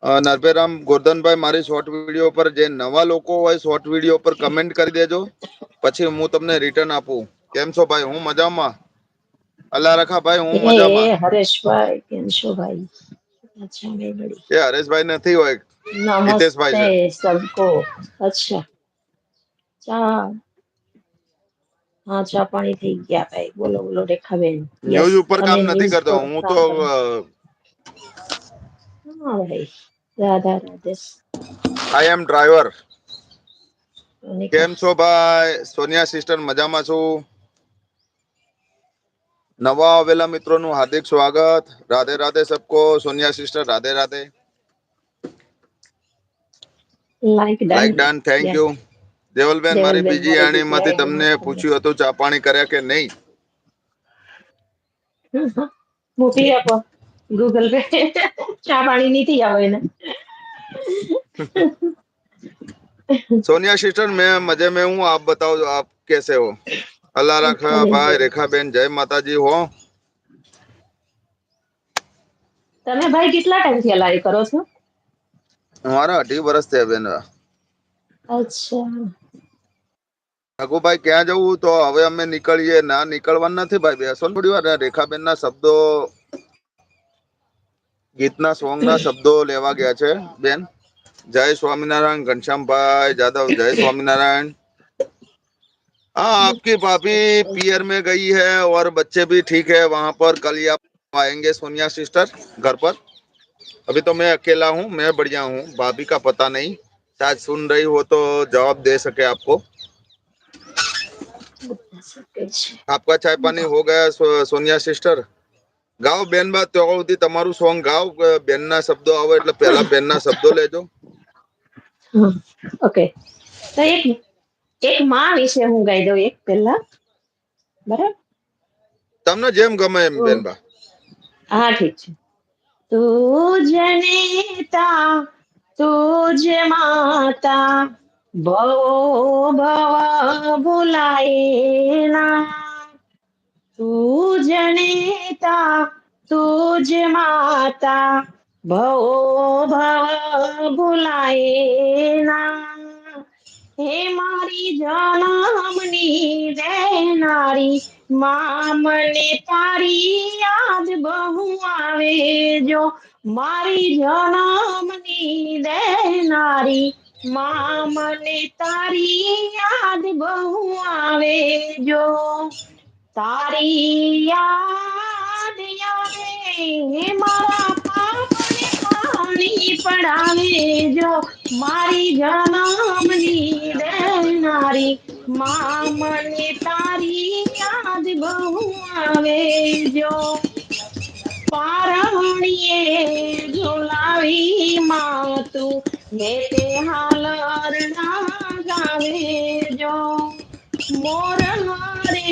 નરભેરામ ગોરધનભાઈ, મારી short video પર જે નવા લોકો હોય શોર્ટ વિડીયો પર કમેન્ટ કરી દેજો, પછી હું તમને રિટર્ન આપું. કેમ છો ભાઈ? હું મજામાં. અલ્લાહ રખા ભાઈ, હું મજામાં. હરેશભાઈ કેમ છો ભાઈ? अच्छा मैं बड़ी એ હરેશભાઈ નથી હોય, હિતેશભાઈ नमस्ते છે. सबको। अच्छा ચા હા ચા પાણી થઈ ગયા ભાઈ. બોલો બોલો રેખાબેન. યસ ન્યૂઝ ઉપર કામ તમે નથી ન્યૂઝ કરતો પર હું તો. કામ કરો. હા ભાઈ, રાધા રાધે. આઈ એમ ડ્રાઈવર. સોનિકા કેમ છો ભાઈ? સોનિયા સિસ્ટર મજામાં છું. નવા આવેલા મિત્રોનું હાર્દિક સ્વાગત. રાધે રાધે સબકો. Sonia sister Radhe Radhe. Like done, thank you. દેવલબેન, મારી દેવલબેન બીજી મારી આણી માંથી તમને આઈડી પૂછ્યું હતું ચા પાણી કર્યા કે નહીં. મોકલી આપો ગૂગલ પે. ચા પાણી નથી આવે એને. सोनिया सिस्टर, मैं मजे में हूँ. आप बताओ, आप कैसे हो? अल्लाह रखा भाई. रेखा बेन, जय माता जी हो. તમે ભાઈ કેટલા ટાઈમથી આ લાઈવ કરો છો? हमारा 18 वर्ष थे बेन. અચ્છા રઘુભાઈ, ક્યાં જવું? તો હવે અમે નીકળીએ. ના નીકળવાનું નથી ભાઈ. બેસો ને થોડી વાર. રેખાબેન ના શબ્દો, ગીતના સોંગ ના શબ્દો લેવા ગયા છે બેન. જય સ્વામિનારાયણ. घनश्यामભાઈ जादव, जय स्वामीनारायण. हाँ, आपकी भाभी पियर में गई है और बच्चे भी ठीक है वहां पर. कल ही आप आएंगे सोनिया सिस्टर घर पर. अभी तो मैं अकेला हूँ. मैं बढ़िया हूँ. भाभी का पता नहीं, शायद सुन रही हो तो जवाब दे सके आपको. आपका चाय पानी हो गया सोनिया सिस्टर? ગાઓ બેન. બાદ તો સુધી તમારું સોંગ ગાઓ. બેન ના શબ્દો આવે એટલે પહેલા બેન ના શબ્દો લેજો. ઓકે, તો એક માં વિશે હું ગાઈ દઉં એક પહેલા, બરાબર? તમને જેમ ગમે એમ બેનબા. હા ઠીક છે. તુજ નેતા તુજ માતા ભવો ભવ ભુલાએ ના. તુજ નેતા તુજ માતા ભવો ભવ ભુલાએ ના. હે મારી જનમની દેનારી માં, મને તારી યાદ બહુ આવે જો. મારી જનમની દેનારી માં, મને તારી યાદ બહુ આવે જો. તારી યાદ આવે મારા પાપને પાણી પડાવે જો. મારી જનમની દેનારી માં, મને તારી યાદ બહુ આવે જો. પારણીએ ઝુલાવી માં તું, વેતે હાલરડા ગાવે જો. મોર રે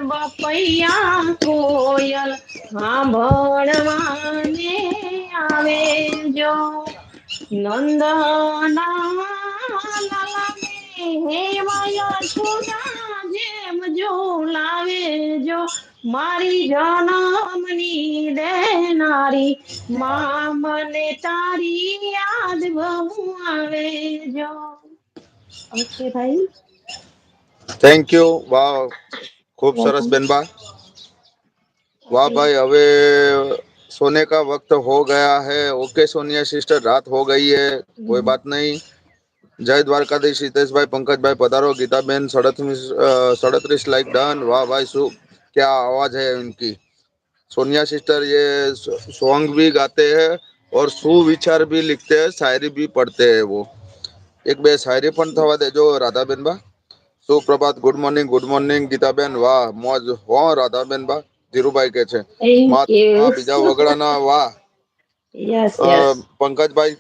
બપૈયા કોયલ સાંભળવાને આવે જો. નંદના લાલાને હેમાયા છોડા જેમ ઝુલાવે જો. મારી જનમની દેનારી માં, મને તારી યાદ બહુ આવે જો. ઓકે ભાઈ, થેન્ક યુ. વાહ, ખૂબ સરસ બેનબા. वाह भाई. अवे सोने का वक्त हो गया है. ओके सोनिया सिस्टर, रात हो गई है, कोई बात नहीं. जय द्वारकाधीश. हितेश भाई, पंकज भाई पधारो. गीता बेन 37 लाइक डन. वाह भाई, शु क्या आवाज है उनकी. सोनिया सिस्टर ये सॉन्ग भी गाते हैं और सुविचार भी लिखते हैं, शायरी भी पढ़ते हैं वो. एक बे शायरी पण थवा देजो राधाबेन बा. सुप्रभात, गुड मॉर्निंग गीताबेन. वाह મોજ હો રાધાબેન બા. ધીરુભાઈ કે છે થેન્ક યુ. બીજા વગડાના વાહ. Yes yes. પંકજભાઈ,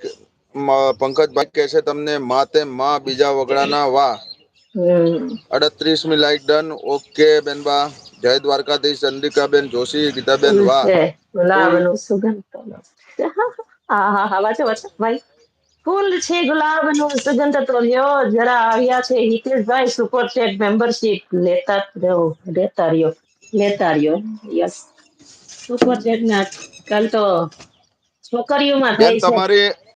પંકજભાઈ કે છે તમને માતે માં બીજા વગડાના વાહ. 38મી લાઈક ડન. ઓકે બેનબા. જય દ્વારકાધીશ. ચંદ્રિકાબેન જોશી, ગીતાબેન ફૂલ વાહ. છે ફૂલ. ગુલાબનો સુગંધ. હા હા હા, વાંચો વાંચો ભાઈ. ફૂલ છે ગુલાબનો સુગંધ તો લ્યો. જરા આવ્યા છે હિતેશભાઈ, સુપર ચેટ મેમ્બરશિપ લેતા રહ્યો લેતા રહ્યો લેતા રહ્યો. યસ, સુપર ચેટ ના કાલ તો છોકરીઓમાં બેન થાય છે. તમારી